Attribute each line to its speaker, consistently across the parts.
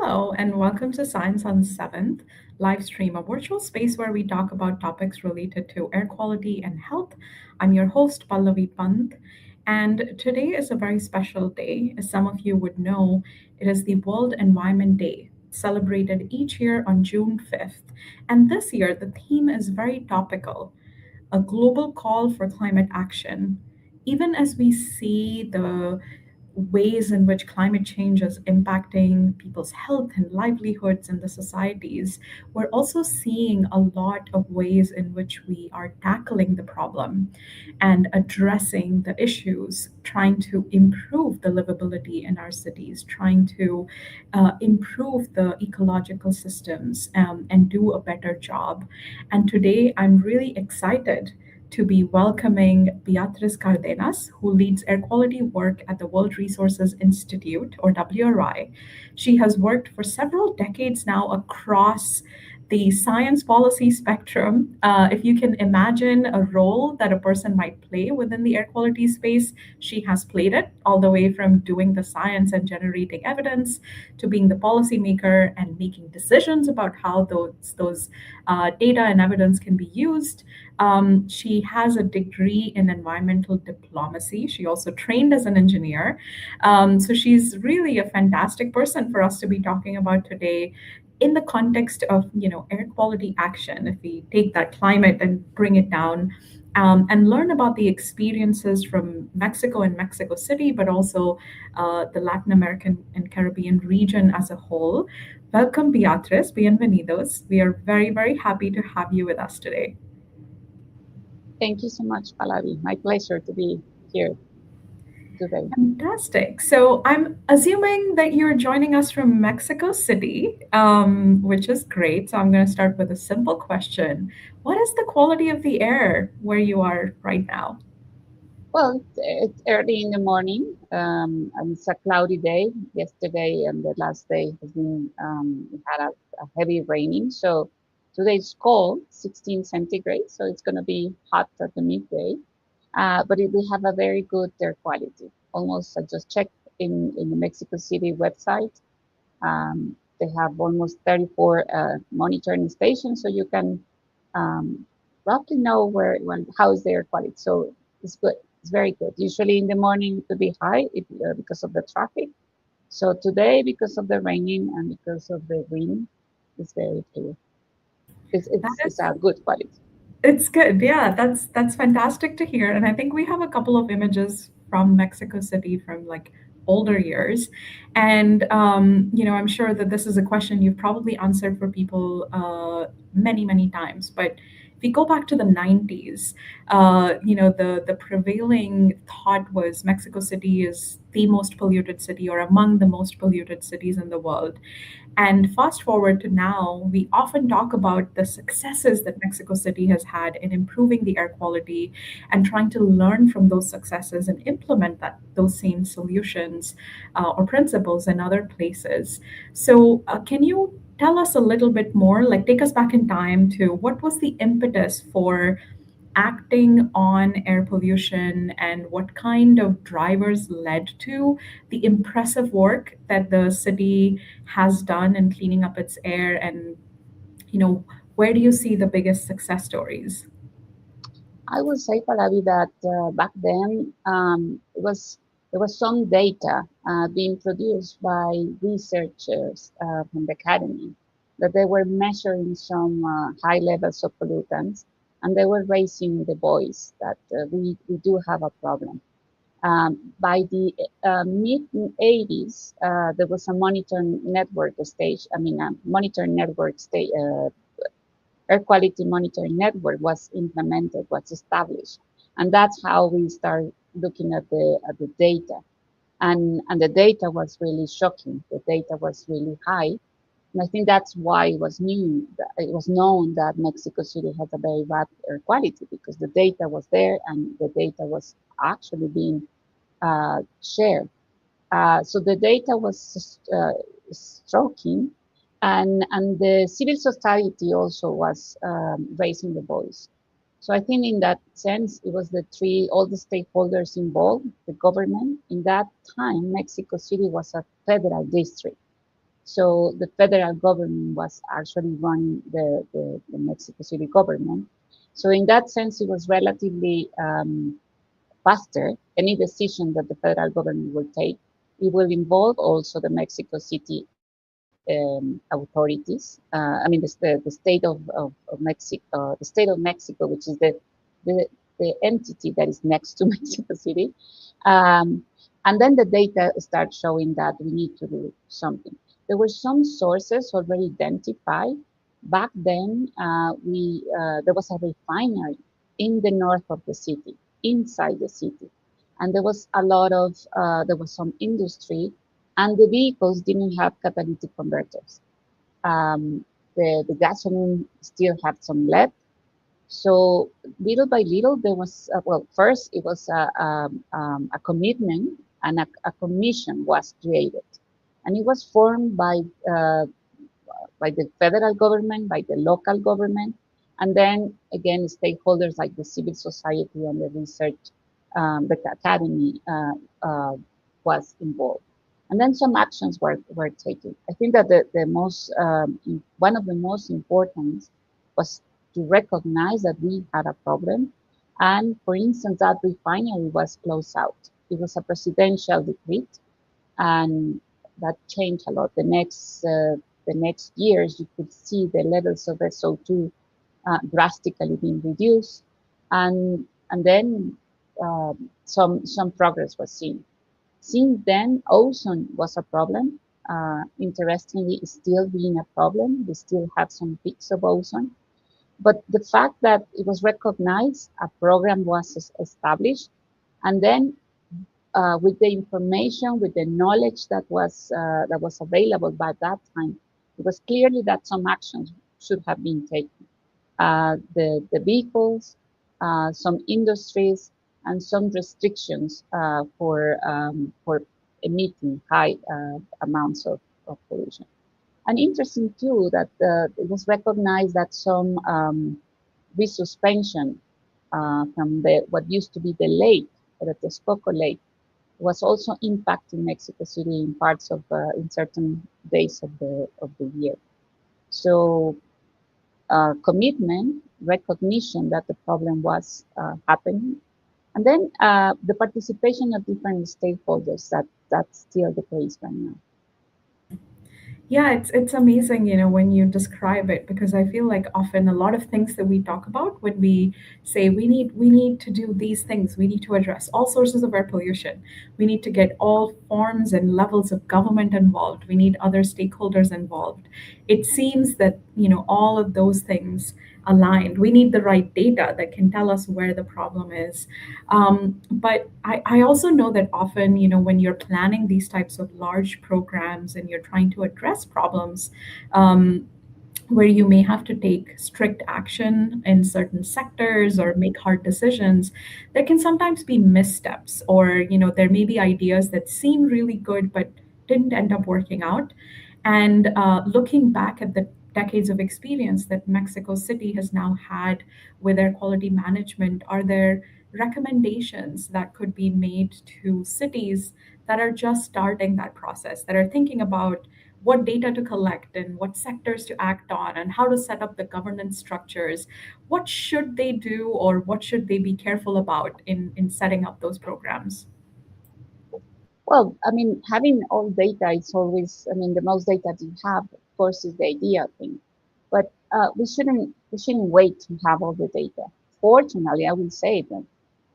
Speaker 1: Hello, and welcome to Science on 7th live stream, a virtual space where we talk about topics related to air quality and health. I'm your host, Pallavi Pant, and today is a very special day. As some of you would know, it is the World Environment Day, celebrated each year on June 5th. And this year, the theme is very topical, a global call for climate action. Even as we see the ways in which climate change is impacting people's health and livelihoods in the societies, we're also seeing a lot of ways in which we are tackling the problem and addressing the issues, trying to improve the livability in our cities, trying to improve the ecological systems and do a better job. And today I'm really excited to be welcoming Beatriz Cardenas, who leads air quality work at the World Resources Institute, or WRI. She has worked for several decades now across the science policy spectrum. If you can imagine a role that a person might play within the air quality space, she has played it all the way from doing the science and generating evidence to being the policymaker and making decisions about how those data and evidence can be used. She has a degree in environmental diplomacy. She also trained as an engineer. So she's really a fantastic person for us to be talking about today in the context of air quality action. If we take that climate and bring it down, and learn about the experiences from Mexico and Mexico City, but also the Latin American and Caribbean region as a whole. Welcome, Beatriz. Bienvenidos. We are very, very happy to have you with us today.
Speaker 2: Thank you so much, Pallavi. My pleasure to be here today.
Speaker 1: Fantastic. So I'm assuming that you're joining us from Mexico City, which is great. So I'm going to start with a simple question. What is the quality of the air where you are right now?
Speaker 2: Well, it's early in the morning, and it's a cloudy day. Yesterday and the last day has been we had a heavy raining, so today it's cold, 16 centigrade, so it's going to be hot at the midday. We have a very good air quality. Almost, I just checked in the Mexico City website. They have almost 34 monitoring stations, so you can um, roughly know how is the air quality. So it's good. It's very good. Usually in the morning it could be high because of the traffic. So today, because of the raining and because of the wind, it's very clear.
Speaker 1: That
Speaker 2: It's
Speaker 1: is
Speaker 2: a good quality.
Speaker 1: It's good. Yeah, that's fantastic to hear. And I think we have a couple of images from Mexico City from like older years. And I'm sure that this is a question you've probably answered for people many, many times. But if we go back to the 90s, the prevailing thought was Mexico City is the most polluted city or among the most polluted cities in the world. And fast forward to now, we often talk about the successes that Mexico City has had in improving the air quality and trying to learn from those successes and implement those same solutions or principles in other places. So, can you tell us a little bit more, like take us back in time to what was the impetus for acting on air pollution and what kind of drivers led to the impressive work that the city has done in cleaning up its air, and you know where do you see the biggest success stories?
Speaker 2: I would say, Pallavi, that back then there was some data being produced by researchers from the academy that they were measuring some high levels of pollutants, and they were raising the voice that we do have a problem. By the mid 80s, there was a monitoring network stage. I mean, a monitoring network stage. Air quality monitoring network was implemented, was established, and that's how we start looking at the data. And the data was really shocking. The data was really high, and I think that's why it was known that Mexico City has a very bad air quality because the data was there and the data was actually being shared. So the data was stroking, and the civil society also was raising the voice. So I think in that sense, it was all the stakeholders involved, the government. In that time, Mexico City was a federal district. So the federal government was actually running the Mexico City government. So in that sense, it was relatively faster. Any decision that the federal government will take, it will involve also the Mexico City authorities. I mean, the state of Mexico, the state of Mexico, which is the, the entity that is next to Mexico City. Um, and then the data start showing that we need to do something. There were some sources already identified. Back then, there was a refinery in the north of the city, inside the city. And there was a lot of, there was some industry, and the vehicles didn't have catalytic converters. Um, the gasoline still had some lead, so little by little, there was well, first it was a commitment, and a commission was created, and it was formed uh, by the federal government, by the local government, and then again stakeholders like the civil society and the research, the academy was involved. And then some actions were taken. I think that the most, one of the most important was to recognize that we had a problem. And for instance, that refinery was closed out. It was a presidential decree, and that changed a lot. The next years, you could see the levels of SO2 drastically being reduced, and then some progress was seen. Since then, ozone was a problem. Interestingly, it's still being a problem. We still have some peaks of ozone. But the fact that it was recognized, a program was established, and then with the information, with the knowledge that was available by that time, it was clearly that some actions should have been taken. The vehicles, some industries, and some restrictions for emitting high amounts of pollution. And interesting too that it was recognized that some resuspension from the what used to be the lake, the Texcoco Lake, was also impacting Mexico City in parts of in certain days of the year. So commitment, recognition that the problem was happening, and then the participation of different stakeholders. That's still the case right now.
Speaker 1: Yeah, it's amazing, when you describe it, because I feel like often a lot of things that we talk about when we say we need to do these things, we need to address all sources of air pollution, we need to get all forms and levels of government involved, we need other stakeholders involved. It seems that, all of those things aligned. We need the right data that can tell us where the problem is. But I also know that often, when you're planning these types of large programs and you're trying to address problems, where you may have to take strict action in certain sectors or make hard decisions, there can sometimes be missteps, or there may be ideas that seem really good but didn't end up working out. And looking back at the decades of experience that Mexico City has now had with air quality management, are there recommendations that could be made to cities that are just starting that process, that are thinking about what data to collect and what sectors to act on and how to set up the governance structures? What should they do, or what should they be careful about in setting up those programs?
Speaker 2: Well, I mean, having all data is always, I mean, the most data you have, of course, is the ideal thing. But we shouldn't wait to have all the data. Fortunately, I will say that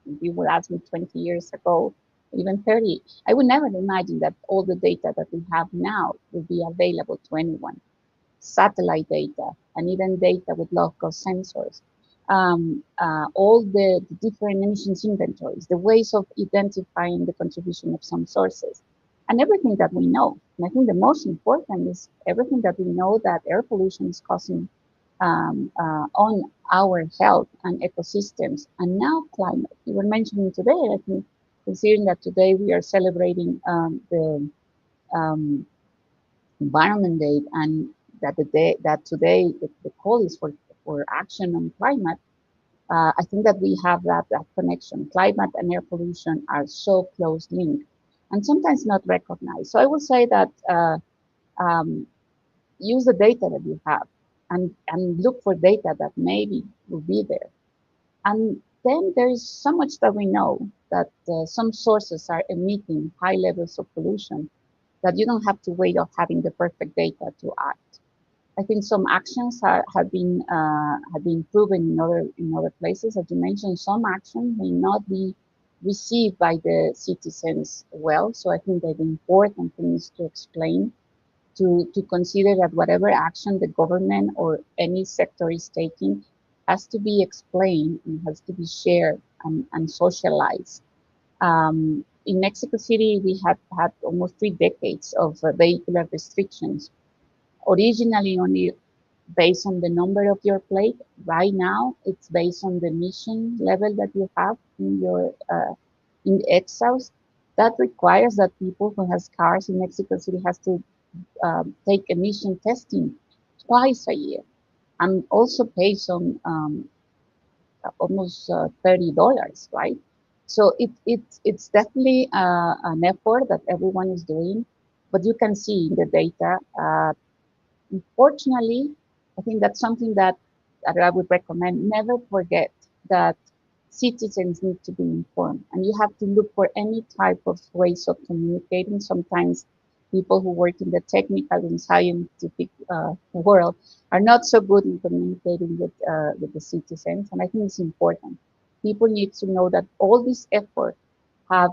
Speaker 2: if you would ask me 20 years ago, even 30, I would never imagine that all the data that we have now will be available to anyone. Satellite data, and even data with local sensors, all the different emissions inventories, the ways of identifying the contribution of some sources, and everything that we know. And I think the most important is everything that we know that air pollution is causing on our health and ecosystems, and now climate. You were mentioning today, I think, considering that today we are celebrating the um, Environment Day, and that the day that today the call is for action on climate. I think that we have that connection. Climate and air pollution are so close linked, and sometimes not recognized. So I would say that Um, use the data that you have and look for data that maybe will be there. And then there is so much that we know that some sources are emitting high levels of pollution that you don't have to wait of having the perfect data to act. I think some actions have been proven in other places. As you mentioned, some action may not be received by the citizens well. So I think that the important thing is to explain, to consider that whatever action the government or any sector is taking has to be explained and has to be shared and socialized. In Mexico City, we have had almost 3 decades of vehicular restrictions, originally only based on the number of your plate. Right now, it's based on the emission level that you have in your in the exhaust. That requires that people who has cars in Mexico City has to take emission testing twice a year and also pay some almost $30, right? So it's definitely an effort that everyone is doing, but you can see in the data. Unfortunately, I think that's something that I would recommend. Never forget that citizens need to be informed, and you have to look for any type of ways of communicating. Sometimes people who work in the technical and scientific world are not so good in communicating with the citizens, and I think it's important. People need to know that all this effort have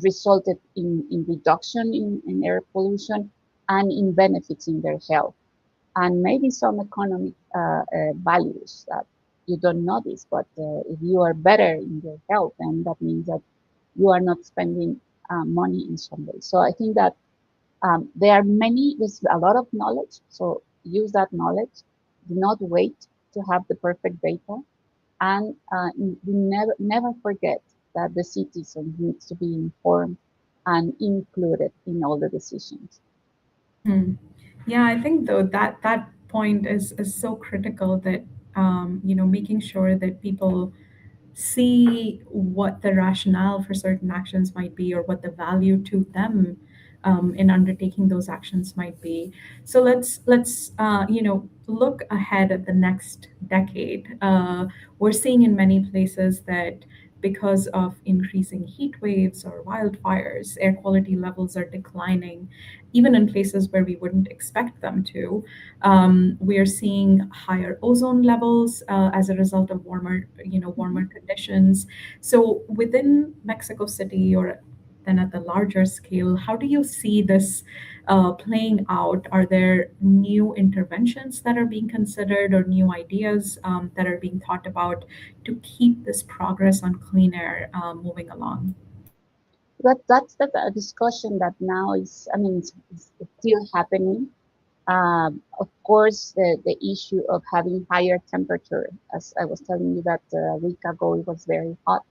Speaker 2: resulted in reduction in air pollution and in benefits in their health, and maybe some economic values that you don't notice. But if you are better in your health, then that means that you are not spending money in some way. So I think that there's a lot of knowledge. So use that knowledge. Do not wait to have the perfect data, and never forget that the citizen needs to be informed and included in all the decisions.
Speaker 1: Mhm. Yeah, I think though that point is so critical that making sure that people see what the rationale for certain actions might be or what the value to them in undertaking those actions might be. So let's look ahead at the next decade. We're seeing in many places that because of increasing heat waves or wildfires, air quality levels are declining, even in places where we wouldn't expect them to. We are seeing higher ozone levels as a result of warmer conditions. So within Mexico City, or then at the larger scale, how do you see this playing out? Are there new interventions that are being considered or new ideas that are being thought about to keep this progress on clean air moving along?
Speaker 2: That's the discussion that now is, I mean, it's still happening. Of course, the issue of having higher temperature, as I was telling you that a week ago, it was very hot.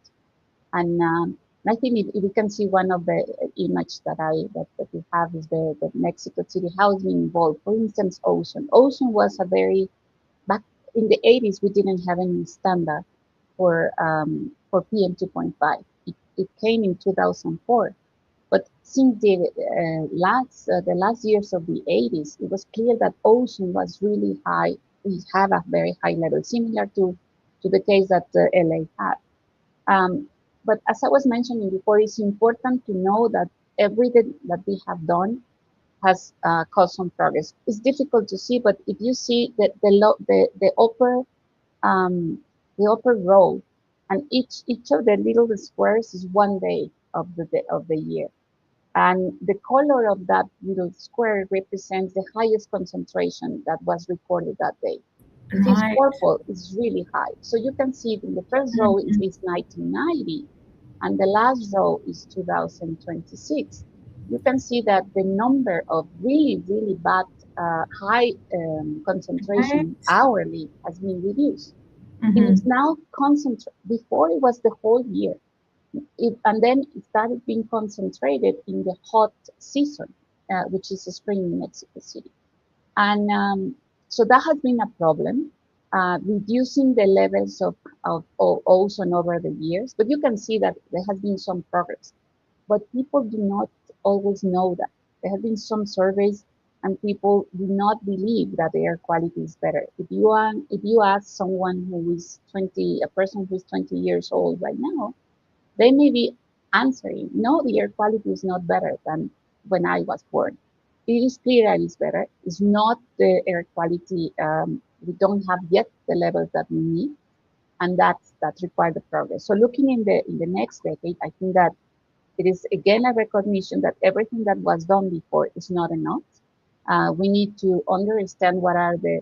Speaker 2: And I think if you can see one of the image that we have is the Mexico City, how it's been involved. For instance, ocean. Ocean was a very, back in the 80s, we didn't have any standard for PM 2.5. It came in 2004. But since the last years of the 80s, it was clear that ocean was really high. We have a very high level, similar to the case that LA had. Um, but as I was mentioning before, it's important to know that everything that we have done has caused some progress. It's difficult to see, but if you see um, the upper row, and each of the little squares is one day of the year, and the color of that little square represents the highest concentration that was recorded that day. If it's
Speaker 1: Right.
Speaker 2: purple, it's really high. So you can see in the first row
Speaker 1: Mhm.
Speaker 2: is 1990, and the last row is 2026. You can see that the number of really, really bad, high
Speaker 1: Right.
Speaker 2: concentration hourly has been reduced. And it's
Speaker 1: Mhm.
Speaker 2: now concentrated. Before it was the whole year. And then it started being concentrated in the hot season, which is spring in Mexico City. And so that has been a problem, reducing the levels of ozone over the years. But you can see that there has been some progress. But people do not always know that. There have been some surveys, and people do not believe that the air quality is better. If you ask someone who is 20, a person who is 20 years old right now, they may be answering, no, the air quality is not better than when I was born. It is clear that it's better. It's not the air quality. We don't have yet the levels that we need, and that requires the progress. So looking in the next decade, I think that it is again a recognition that everything that was done before is not enough. We need to understand what are the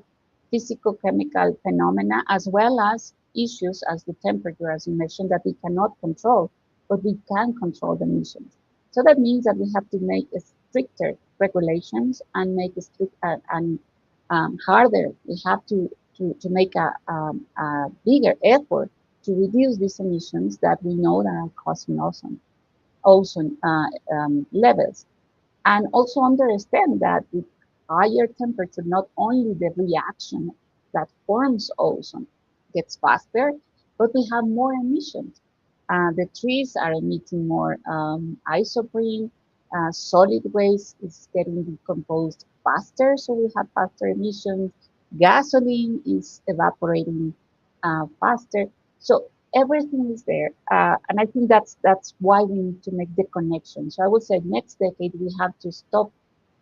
Speaker 2: physical chemical phenomena as well as issues as the temperature, as you mentioned, that we cannot control, but we can control the emissions. So that means that we have to make stricter regulations and make a strict and harder. We have to make a bigger effort to reduce these emissions that we know that are causing ozone levels, and also understand that with higher temperature, not only the reaction that forms ozone gets faster, but we have more emissions. The trees are emitting more isoprene. Solid waste is getting decomposed faster, so we have faster emissions. Gasoline is evaporating faster. So everything is there, and I think that's why we need to make the connection. So I would say next decade we have to stop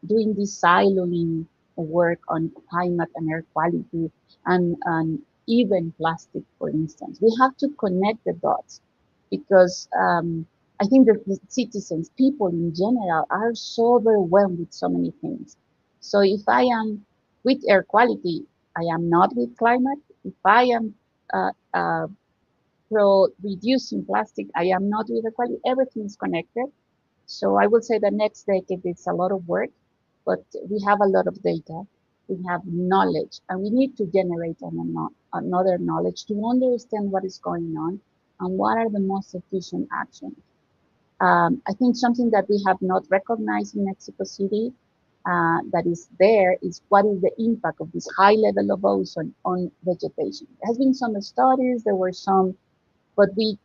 Speaker 2: doing this siloing work on climate and air quality and even plastic, for instance. We have to connect the dots because I think that the citizens, people in general, are so overwhelmed with so many things. So if I am with air quality, I am not with climate. If I am uh, uh, pro reducing plastic, I am not with equality. Everything is connected. So I would say the next decade is a lot of work, but we have a lot of data. We have knowledge, and we need to generate another knowledge to understand what is going on and what are the most efficient actions. I think something that we have not recognized in Mexico City that is there is what is the impact of this high level of ozone on vegetation. There has been some studies, there were some, but we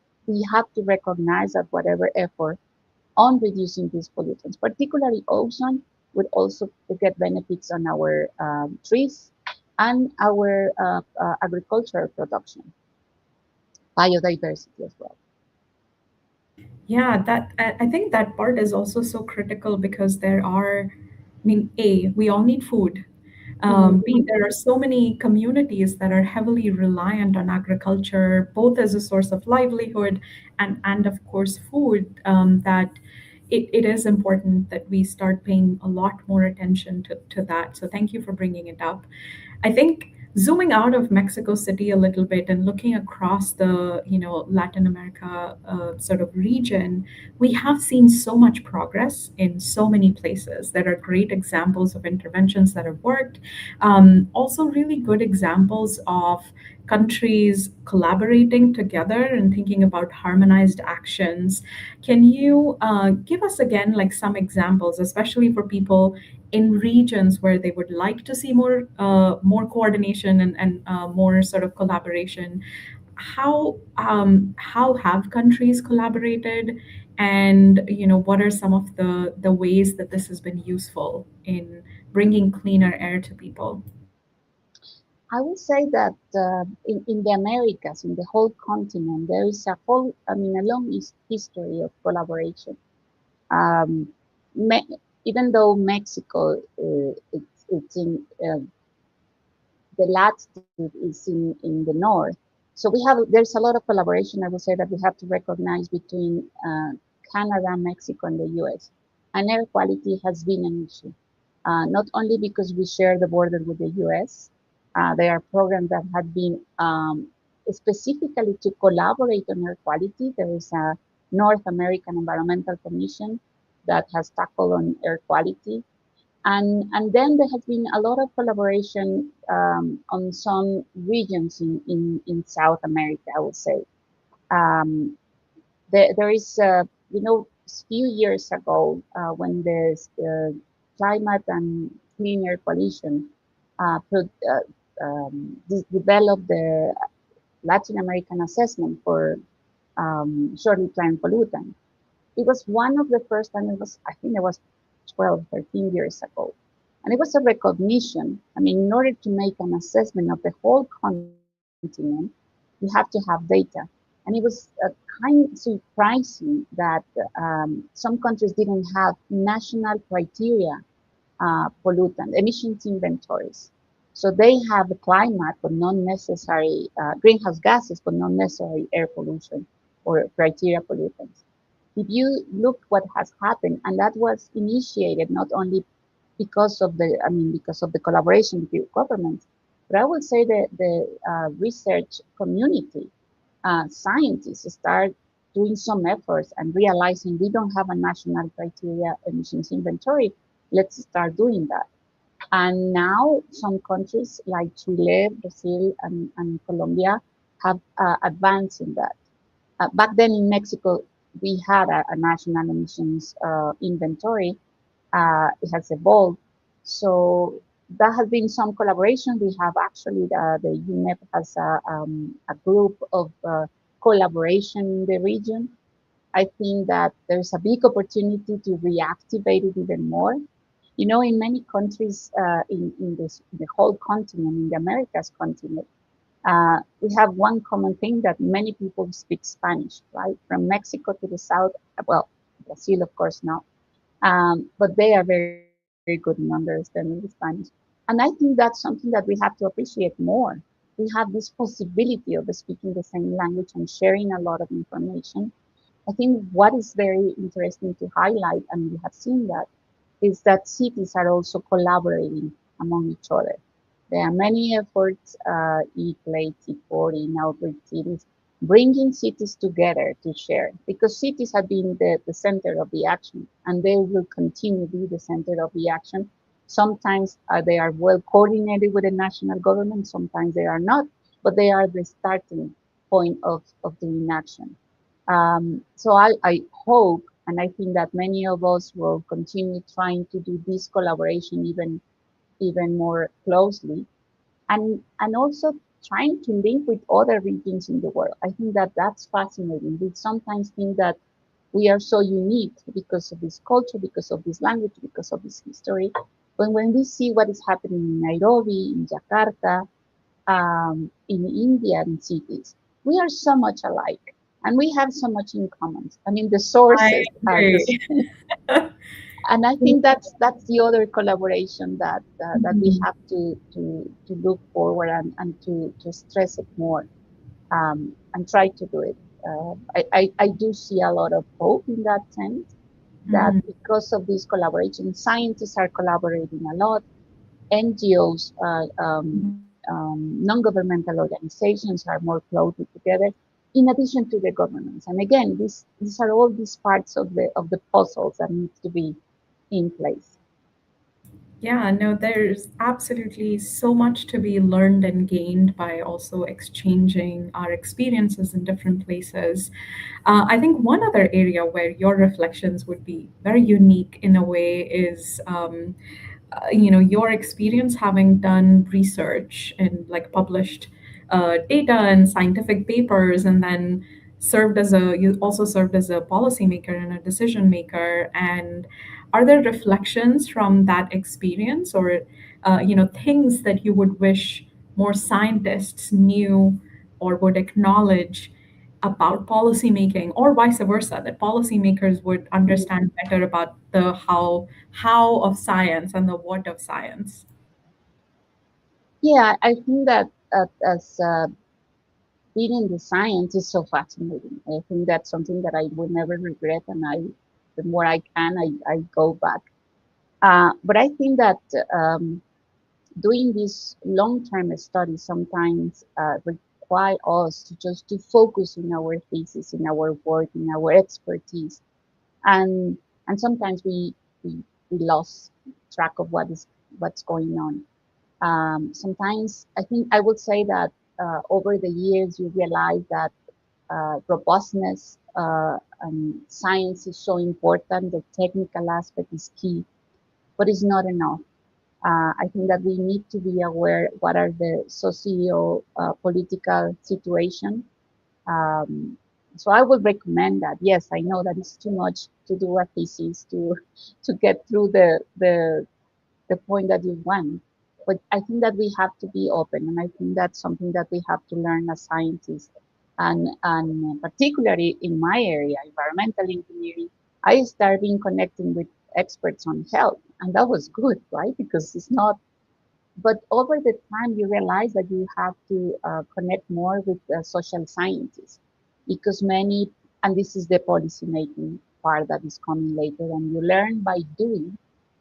Speaker 2: have to recognize that whatever effort on reducing these pollutants, particularly ozone, would also get benefits on our trees and our agricultural production, biodiversity as well.
Speaker 1: Yeah, that I think that part is also so critical because there are, I mean, A, we all need food.
Speaker 2: Mhm.
Speaker 1: B, there are so many communities that are heavily reliant on agriculture, both as a source of livelihood and of course food, that it is important that we start paying a lot more attention to that. So thank you for bringing it up. I think zooming out of Mexico City a little bit and looking across the, Latin America sort of region, we have seen so much progress in so many places. There are great examples of interventions that have worked. Also, really good examples of countries collaborating together and thinking about harmonized actions. Can you give us again, like some examples, especially for people in regions where they would like to see more coordination and more sort of collaboration? How have countries collaborated, and what are some of the ways that this has been useful in bringing cleaner air to people?
Speaker 2: I would say that in the Americas, in the whole continent, there is a long history of collaboration. Um, me, even though Mexico, it's in the latitude is in the north. So there's a lot of collaboration. I would say that we have to recognize between Canada, Mexico, and the U.S. And air quality has been an issue, not only because we share the border with the U.S. There are programs that have been specifically to collaborate on air quality. There is a North American Environmental Commission that has tackled on air quality, and then there has been a lot of collaboration on some regions in South America, I would say. Um, there is, a few years ago, when the Climate and Clean Air Coalition developed the Latin American assessment for short-lived pollutant. It was one of the first time, I think it was 12, 13 years ago. And it was a recognition. I mean, in order to make an assessment of the whole continent, you have to have data. And it was kind of surprising that some countries didn't have national criteria pollutant emissions inventories. So they have the climate, but not necessary greenhouse gases, but not necessary air pollution or criteria pollutants. If you look what has happened, and that was initiated not only because of the collaboration with governments, but I would say that the research community, scientists start doing some efforts and realizing we don't have a national criteria emissions inventory. Let's start doing that. And now some countries like Chile, Brazil, and Colombia have advanced in that. Back then in Mexico, we had a national emissions inventory. It has evolved. So that has been some collaboration. We have actually the UNEP has a group of collaboration in the region. I think that there's a big opportunity to reactivate it even more. You know, in many countries in the whole continent, in the Americas continent, we have one common thing that many people speak Spanish, right? From Mexico to the south, well, Brazil, of course, now. But they are very good in understanding the Spanish. And I think that's something that we have to appreciate more. We have this possibility of speaking the same language and sharing a lot of information. I think what is very interesting to highlight, and we have seen that, is that cities are also collaborating among each other. There are many efforts, E-Plate, C40, now great cities, bringing cities together to share, because cities have been the center of the action, and they will continue to be the center of the action. Sometimes they are well coordinated with the national government, sometimes they are not, but they are the starting point of the inaction. So I hope, and I think that many of us will continue trying to do this collaboration even more closely, and also trying to link with other regions in the world. I think that that's fascinating. We sometimes think that we are so unique because of this culture, because of this language, because of this history. But when we see what is happening in Nairobi, in Jakarta, in India, in cities, we are so much alike, and we have so much in common. I mean, the
Speaker 1: I
Speaker 2: sources are the
Speaker 1: agree.
Speaker 2: and I think that's the other collaboration that we
Speaker 1: Mhm.
Speaker 2: have to look forward and to stress it more, and try to do it. I do see a lot of hope in that sense, that
Speaker 1: Mhm.
Speaker 2: because of this collaboration, scientists are collaborating a lot, NGOs, non-governmental organizations are more closely together, in addition to the governments. And again, these are all these parts of the puzzles that need to be in place.
Speaker 1: Yeah, no, there's absolutely so much to be learned and gained by also exchanging our experiences in different places. I think one other area where your reflections would be very unique in a way is your experience having done research and like published data and scientific papers, and then you also served as a policymaker and a decision maker. And are there reflections from that experience, or things that you would wish more scientists knew or would acknowledge about policymaking, or vice versa, that policymakers would
Speaker 2: Mhm.
Speaker 1: understand better about the how of science and the what of science?
Speaker 2: Yeah, I think that as being in the science is so fascinating. I think that's something that I will never regret, and the more I can, I go back. But I think that doing these long-term studies sometimes require us to just to focus in our thesis, in our work, in our expertise, and sometimes we lost track of what's going on. Sometimes I think I would say that over the years you realize that robustness and science is so important. The technical aspect is key, but it's not enough. I think that we need to be aware what are the socio political situation. Um, So I would recommend that. Yes, I know that it's too much to do a thesis to get through the point that you want. But I think that we have to be open, and I think that's something that we have to learn as scientists. And particularly in my area, environmental engineering, I started being connecting with experts on health, and that was good, right? Because it's not, but over the time you realize that you have to connect more with social scientists because many, and this is the policy making part that is coming later, and you learn by doing,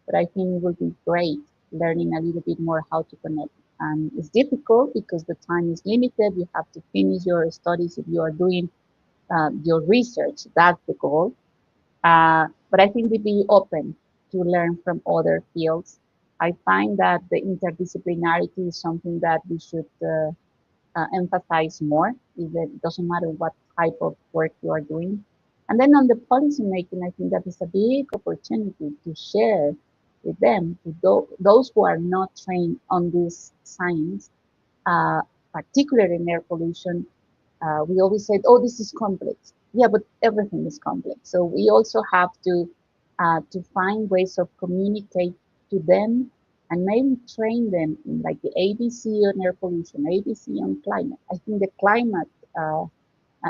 Speaker 2: but I think it will be great learning a little bit more how to connect. And it's difficult because the time is limited. You have to finish your studies if you are doing your research. That's the goal. But I think we be open to learn from other fields. I find that the interdisciplinarity is something that we should emphasize more. It doesn't matter what type of work you are doing. And then on the policy making, I think that is a big opportunity to share with them, to those who are not trained on this science, uh, particularly in air pollution. We always said, "Oh, this is complex." Yeah, but everything is complex. So we also have to find ways of communicate to them and maybe train them in like the ABC on air pollution, ABC on climate. I think the climate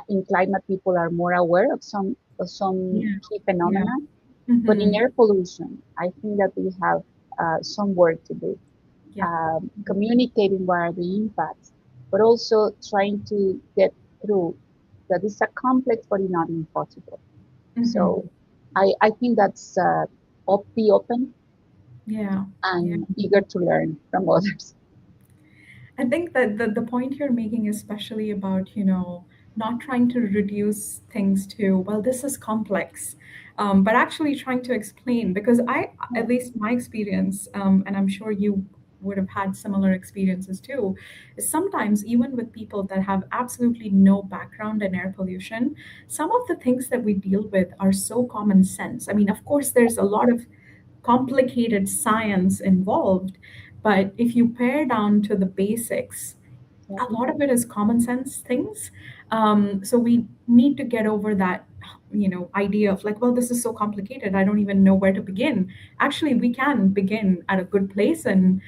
Speaker 2: in climate people are more aware of some
Speaker 1: Yeah.
Speaker 2: key
Speaker 1: Yeah.
Speaker 2: phenomena, but in
Speaker 1: Mm-hmm.
Speaker 2: air pollution, I think that we have some work to do,
Speaker 1: Yeah.
Speaker 2: communicating what are the impacts, but also trying to get through that it's a complex but not impossible.
Speaker 1: Mm-hmm.
Speaker 2: So I think that's be open
Speaker 1: Yeah. Yeah.
Speaker 2: and eager to learn from others.
Speaker 1: I think that the point you're making, especially about, not trying to reduce things to, well, this is complex, but actually trying to explain, because at least my experience, and I'm sure you would have had similar experiences too, is sometimes even with people that have absolutely no background in air pollution, some of the things that we deal with are so common sense. I mean, of course, there's a lot of complicated science involved. But if you pare down to the basics,
Speaker 2: Yeah,
Speaker 1: a lot of it is common sense things. So we need to get over that, idea of like, well, this is so complicated. I don't even know where to begin. Actually, we can begin at a good place and,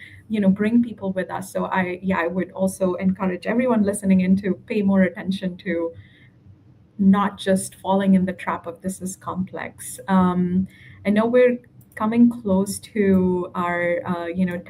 Speaker 1: bring people with us. So I would also encourage everyone listening in to pay more attention to not just falling in the trap of this is complex. I know we're coming close to our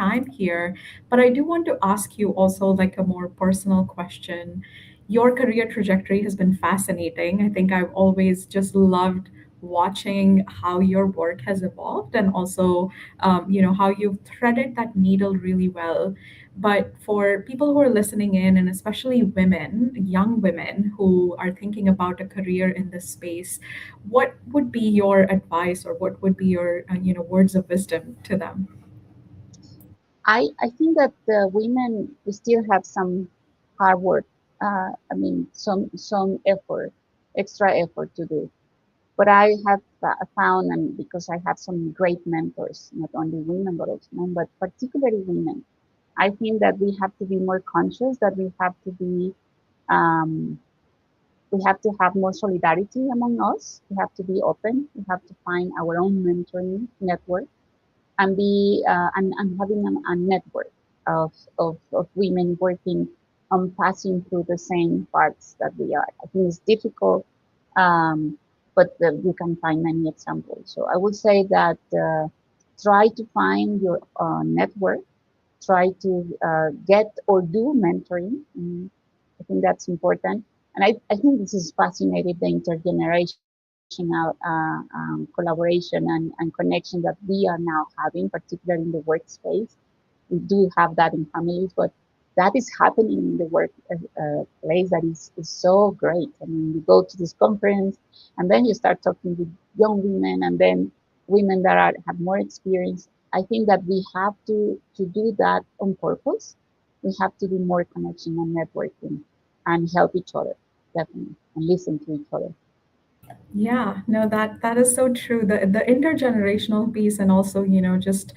Speaker 1: time here, but I do want to ask you also like a more personal question. Your career trajectory has been fascinating. I think I've always just loved watching how your work has evolved, and also how you've threaded that needle really well. But for people who are listening in, and especially women, young women who are thinking about a career in this space, what would be your advice, or what would be your words of wisdom to them?
Speaker 2: I think that the women still have some hard work. I mean, some effort, extra effort to do. But I have found, and because I have some great mentors, not only women but also men, but particularly women, I think that we have to be more conscious. That um, we have to have more solidarity among us. We have to be open. We have to find our own mentoring network and be and having a network of women working on passing through the same parts that we are. I think it's difficult, um, but you can find many examples. So I would say that try to find your network, try to get or do mentoring. I think that's important. And I think this is fascinating, the intergenerational collaboration and connection that we are now having, particularly in the workspace. We do have that in families, but that is happening in the work place that is so great. I mean, you go to this conference and then you start talking with young women and then women that have more experience. I think that we have to do that on purpose. We have to do more connection and networking and help each other, definitely, and listen to each other.
Speaker 1: Yeah, no, that is so true. The intergenerational piece, and also, just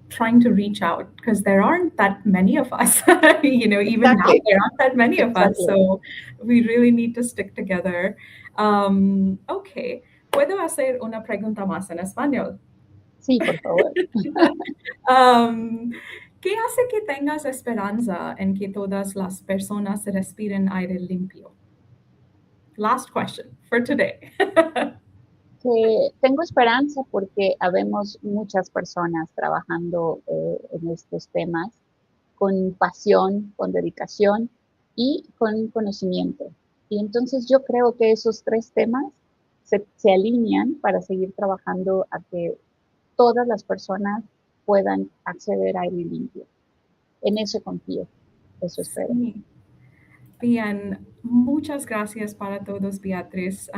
Speaker 1: trying to reach out because there aren't that many of us. Even now
Speaker 2: Exactly,
Speaker 1: there aren't that many of us.
Speaker 2: exactly.
Speaker 1: So we really need to stick together. Okay. ¿Puedo hacer una pregunta más en español?
Speaker 2: Sí, por favor.
Speaker 1: Um, ¿Qué hace que tengas esperanza en que todas las personas respiren aire limpio? Last question for today.
Speaker 2: Que tengo esperanza porque habemos muchas personas trabajando en estos temas con pasión, con dedicación y con conocimiento. Y entonces yo creo que esos tres temas se alinean para seguir trabajando a que todas las personas puedan acceder a aire limpio. En eso confío, eso espero.
Speaker 1: Sí. Bien, muchas gracias para todos, Beatriz.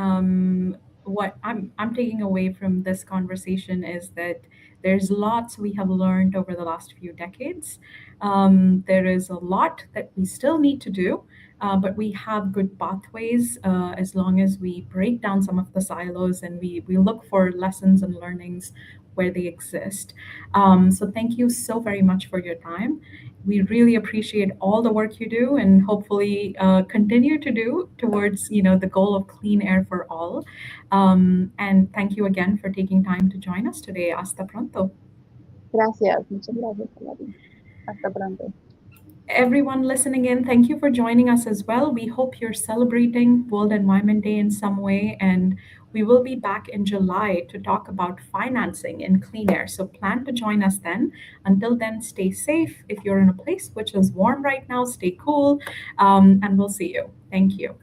Speaker 1: What I'm taking away from this conversation is that there's lots we have learned over the last few decades. There is a lot that we still need to do, but we have good pathways as long as we break down some of the silos and we look for lessons and learnings where they exist. So thank you so very much for your time. We really appreciate all the work you do and hopefully continue to do towards the goal of clean air for all. And thank you again for taking time to join us today. Hasta pronto.
Speaker 2: Gracias, muchas gracias, Paladín. Hasta pronto.
Speaker 1: Everyone listening in, thank you for joining us as well. We hope you're celebrating World Environment Day in some way, and we will be back in July to talk about financing in clean air. So plan to join us then. Until then, stay safe. If you're in a place which is warm right now, stay cool, and we'll see you. Thank you.